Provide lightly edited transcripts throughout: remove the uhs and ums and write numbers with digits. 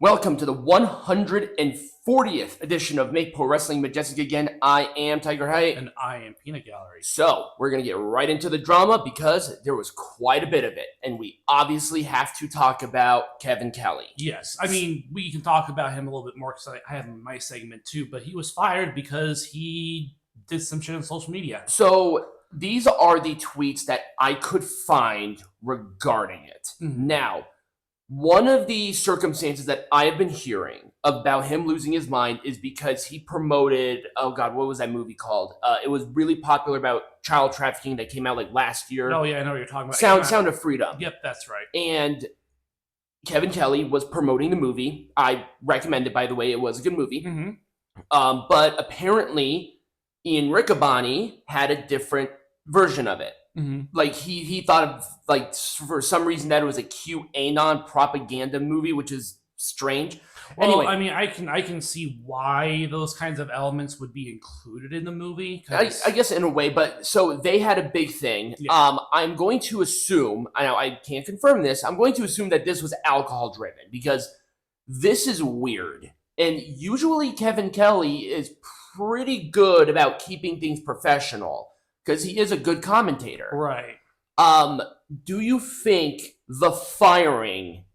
Welcome to the 140th edition of Make Pro Wrestling Majestic again. I am Tigerhite. And I am Peanut Gallery. So, we're going to get right into the drama because there was quite a bit of it. And we obviously have to talk about Kevin Kelly. Yes. I mean, we can talk about him a little bit more because I have him in my segment too. But he was fired because he did some shit on social media. So, these are the tweets that I could find regarding it. Mm-hmm. Now, one of the circumstances that I have been hearing about him losing his mind is because he promoted, oh God, what was that movie called? It was really popular about child trafficking that came out like last year. Oh yeah, I know what you're talking about. Sound of Freedom. Yep, that's right. And Kevin Kelly was promoting the movie. I recommend it, by the way. It was a good movie. Mm-hmm. But apparently Ian Riccobani had a different version of it. Mm-hmm. Like he thought of, like, for some reason that it was a QAnon propaganda movie, which is strange. Well, Anyway, I mean, I can see why those kinds of elements would be included in the movie. I guess in a way, but so they had a big thing. Yeah. I'm going to assume, I can't confirm this, I'm going to assume that this was alcohol driven because this is weird. And usually Kevin Kelly is pretty good about keeping things professional because he is a good commentator. Right. Do you think the firing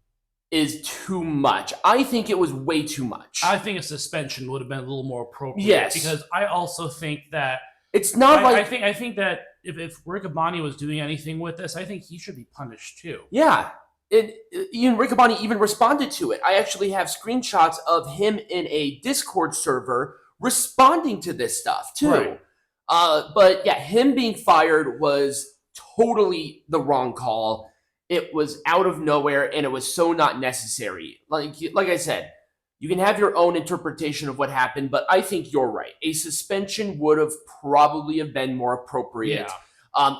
is too much? I think it was way too much. I think a suspension would have been a little more appropriate. Yes. Because I also think that it's not I think that if Riccobani was doing anything with this, I think he should be punished too. Yeah. Ian Riccobani even responded to it. I actually have screenshots of him in a Discord server responding to this stuff too. Right. But yeah, him being fired was totally the wrong call. It was out of nowhere, and it was so not necessary. Like I said, you can have your own interpretation of what happened, but I think you're right. A suspension would have probably have been more appropriate. Yeah.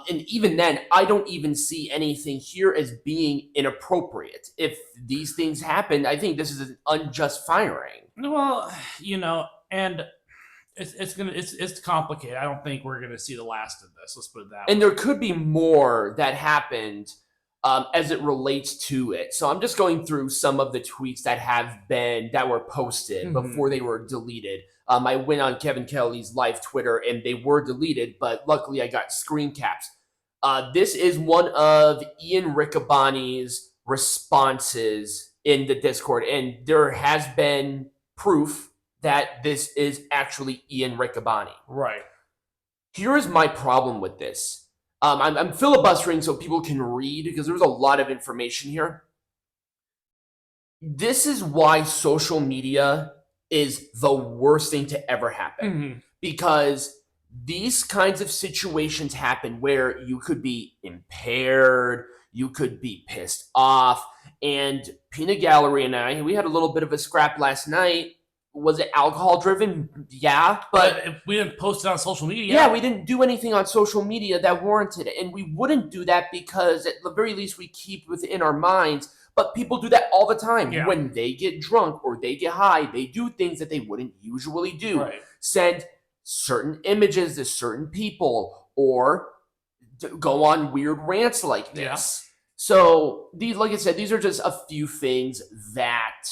And even then, I don't even see anything here as being inappropriate. If these things happened, I think this is an unjust firing. Well, and it's complicated. I don't think we're gonna see the last of this. Let's put it that way. And there could be more that happened as it relates to it. So I'm just going through some of the tweets that were posted before they were deleted. I went on Kevin Kelly's live Twitter and they were deleted, but luckily I got screen caps. This is one of Ian Riccobani's responses in the Discord, and there has been proof that this is actually Ian Riccobani. Right. Here is my problem with this. I'm filibustering so people can read because there's a lot of information here. This is why social media is the worst thing to ever happen. Mm-hmm. Because these kinds of situations happen where you could be impaired, you could be pissed off, and Peanut Gallery and I, we had a little bit of a scrap last night. Was it alcohol driven? Yeah, but if we didn't post it on social media. Yeah, we didn't do anything on social media that warranted it. And we wouldn't do that because at the very least we keep within our minds. But people do that all the time. Yeah. When they get drunk or they get high, they do things that they wouldn't usually do. Right. Send certain images to certain people or go on weird rants like this. Yeah. So, like I said, these are just a few things that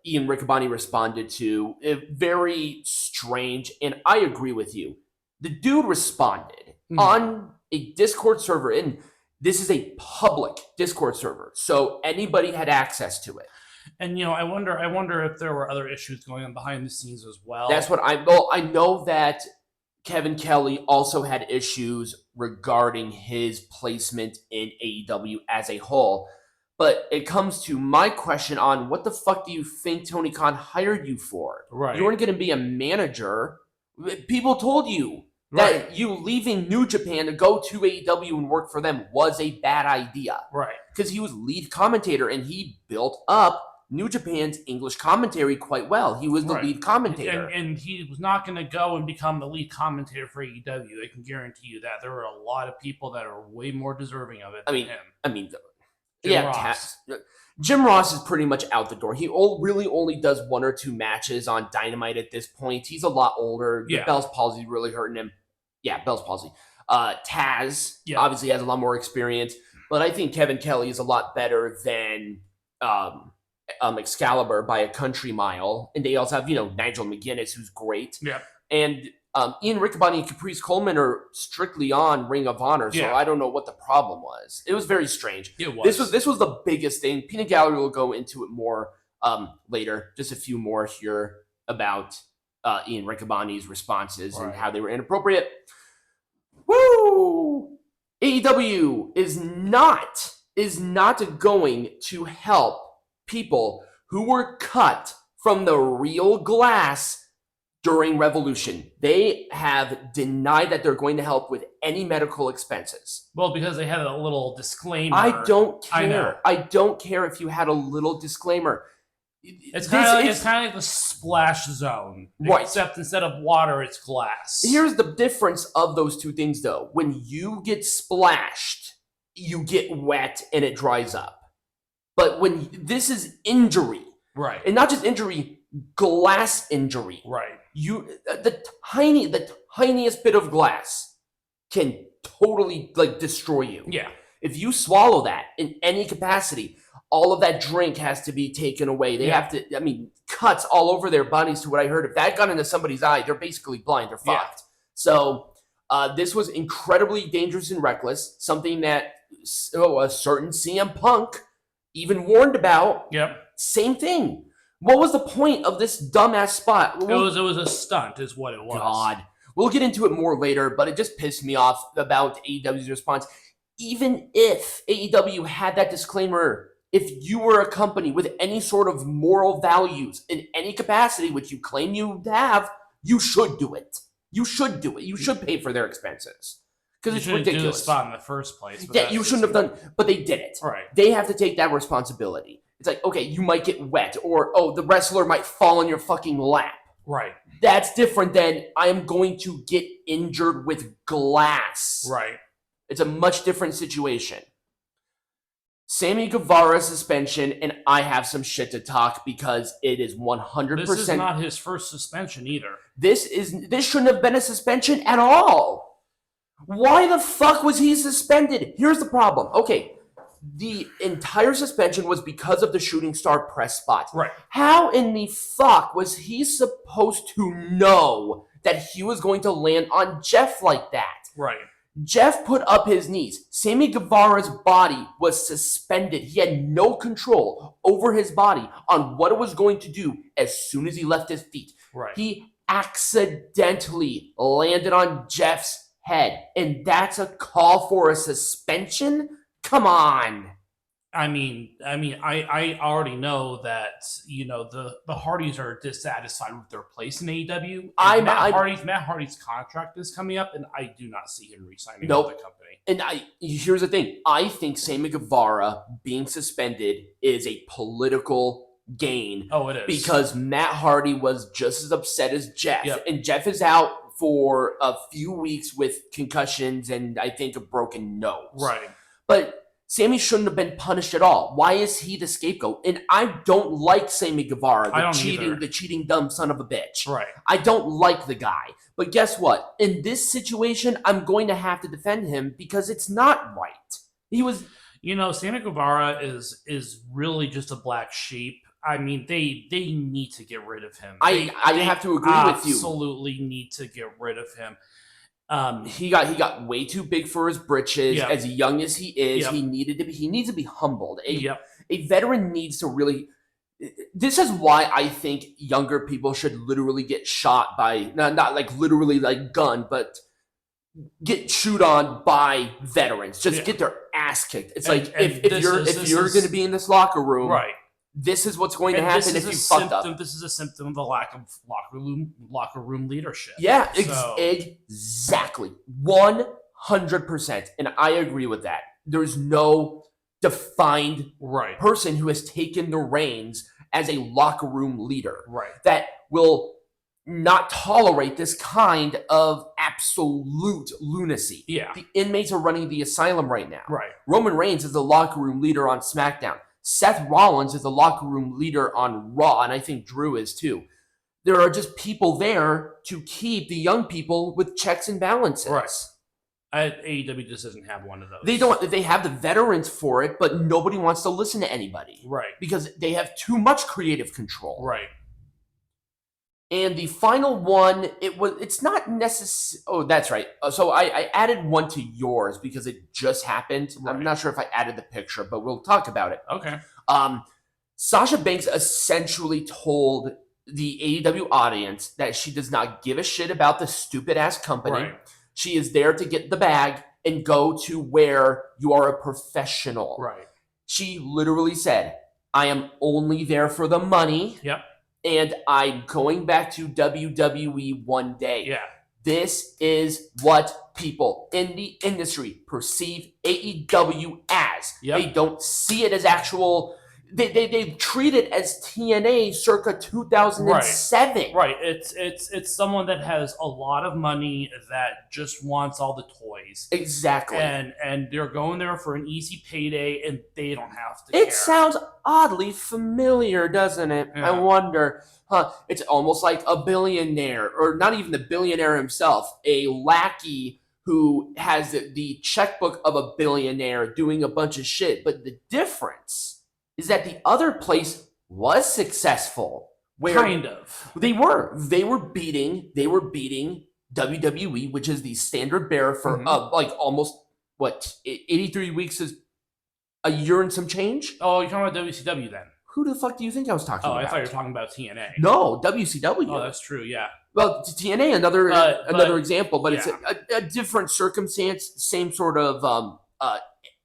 Ian Riccobani responded to. Very strange, and I agree with you. The dude responded on a Discord server, and this is a public Discord server, so anybody had access to it. And I wonder if there were other issues going on behind the scenes as well. That's what I know that Kevin Kelly also had issues regarding his placement in AEW as a whole. But it comes to my question on what the fuck do you think Tony Khan hired you for? Right. You weren't going to be a manager. People told you that you leaving New Japan to go to AEW and work for them was a bad idea. Right. Because he was lead commentator and he built up New Japan's English commentary quite well. He was the lead commentator. And he was not going to go and become the lead commentator for AEW. I can guarantee you that. There are a lot of people that are way more deserving of it than him. Jim Ross is pretty much out the door. He really only does 1 or 2 matches on Dynamite at this point. He's a lot older. Yeah. Bell's palsy really hurting him. Yeah, Bell's palsy. Taz obviously has a lot more experience, but I think Kevin Kelly is a lot better than Excalibur by a country mile. And they also have, Nigel McGuinness, who's great. Yeah. And Ian Riccobani and Caprice Coleman are strictly on Ring of Honor, so I don't know what the problem was. It was very strange. It was. This was the biggest thing. Peanut Gallery will go into it more later. Just a few more here about Ian Riccobani's responses and how they were inappropriate. Woo! AEW is not going to help people who were cut from the real glass during Revolution. They have denied that they're going to help with any medical expenses. Well, because they had a little disclaimer. I don't care. I don't care if you had a little disclaimer. It's kind of like the splash zone. Right. Except instead of water, it's glass. Here's the difference of those two things, though. When you get splashed, you get wet and it dries up. But when this is injury. Right. And not just injury, glass injury. Right. The tiniest bit of glass can totally destroy you. Yeah. If you swallow that in any capacity, all of that drink has to be taken away. They have to, cuts all over their bodies to what I heard. If that got into somebody's eye, they're basically blind. They're fucked. So this was incredibly dangerous and reckless, something that a certain CM Punk even warned about. Yep. Same thing. What was the point of this dumbass spot? It was a stunt is what it was. God. We'll get into it more later, but it just pissed me off about AEW's response. Even if AEW had that disclaimer, if you were a company with any sort of moral values in any capacity, which you claim you have, you should do it. You should do it. You should pay for their expenses. Because it's ridiculous. Do the spot in the first place. Yeah, you shouldn't have done, but they did it. Right. They have to take that responsibility. It's like, okay, you might get wet, or, the wrestler might fall in your fucking lap. Right. That's different than I am going to get injured with glass. Right. It's a much different situation. Sammy Guevara suspension, and I have some shit to talk because it is 100%. This is not his first suspension either. This shouldn't have been a suspension at all. Why the fuck was he suspended? Here's the problem. Okay, the entire suspension was because of the shooting star press spot. Right. How in the fuck was he supposed to know that he was going to land on Jeff like that? Right. Jeff put up his knees. Sammy Guevara's body was suspended. He had no control over his body on what it was going to do as soon as he left his feet. Right. He accidentally landed on Jeff's head, and that's a call for a suspension? Come on. I already know that, the Hardys are dissatisfied with their place in AEW. Matt Hardy's contract is coming up, and I do not see him re-signing with the company. And here's the thing. I think Sammy Guevara being suspended is a political gain. Oh, it is. Because Matt Hardy was just as upset as Jeff. Yep. And Jeff is out for a few weeks with concussions and I think a broken nose. Right. But Sammy shouldn't have been punished at all. Why is he the scapegoat? And I don't like Sammy Guevara, the cheating dumb son of a bitch. Right. I don't like the guy. But guess what? In this situation, I'm going to have to defend him because it's not right. He was... Sammy Guevara is really just a black sheep. They need to get rid of him. I have to agree with you. Absolutely need to get rid of him. He got way too big for his britches. Yep. As young as he is, Yep. he needs to be humbled. Yep. A veteran needs to really. This is why I think younger people should literally get shot by not like literally like gun, but get chewed on by veterans. Just get their ass kicked. It's if you're going to be in this locker room, right. This is what's going to happen if you fucked up. This is a symptom of the lack of locker room leadership. Yeah, exactly. 100%. And I agree with that. There's no defined person who has taken the reins as a locker room leader that will not tolerate this kind of absolute lunacy. Yeah. The inmates are running the asylum right now. Right. Roman Reigns is the locker room leader on SmackDown. Seth Rollins is the locker room leader on Raw, and I think Drew is too. There are just people there to keep the young people with checks and balances. Right. AEW just doesn't have one of those. They don't. They have the veterans for it, but nobody wants to listen to anybody. Right. Because they have too much creative control. Right. And the final one, it's not necessary. Oh, that's right. So I added one to yours because it just happened. Right. I'm not sure if I added the picture, but we'll talk about it. Okay. Sasha Banks essentially told the AEW audience that she does not give a shit about the stupid ass company. Right. She is there to get the bag and go to where you are a professional. Right. She literally said, I am only there for the money. Yep. And I'm going back to WWE one day. Yeah. This is what people in the industry perceive AEW as. Yep. They don't see it as actual. They treat it as TNA circa 2007. Right. It's someone that has a lot of money that just wants all the toys. Exactly. And they're going there for an easy payday, and they don't have to. It sounds oddly familiar, doesn't it? Yeah. I wonder. It's almost like a billionaire, or not even the billionaire himself, a lackey who has the checkbook of a billionaire doing a bunch of shit. But the difference is that the other place was successful. Kind of. They were beating WWE, which is the standard bearer for like almost 83 weeks is a year and some change. Oh, you're talking about WCW then? Who the fuck do you think I was talking about? I thought you were talking about TNA. No, WCW. Oh, that's true. Yeah. Well, TNA another example, but yeah. it's a different circumstance, same sort of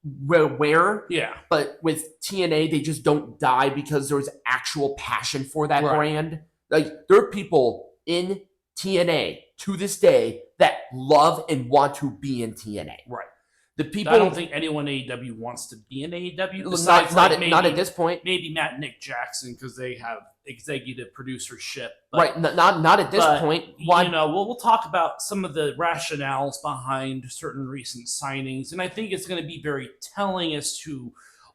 wear. Yeah. But with TNA, they just don't die because there's actual passion for that brand. Like, there are people in TNA to this day that love and want to be in TNA. Right. The people. I don't think anyone in AEW wants to be in AEW. Not at this point. Maybe Matt and Nick Jackson, because they have executive producership. Right. Not at this point. Why? We'll talk about some of the rationales behind certain recent signings, and I think it's going to be very telling as to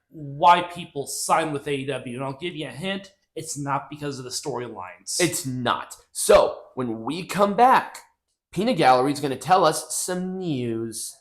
why people sign with AEW. And I'll give you a hint. It's not because of the storylines. It's not. So when we come back, Peanut Gallery is going to tell us some news.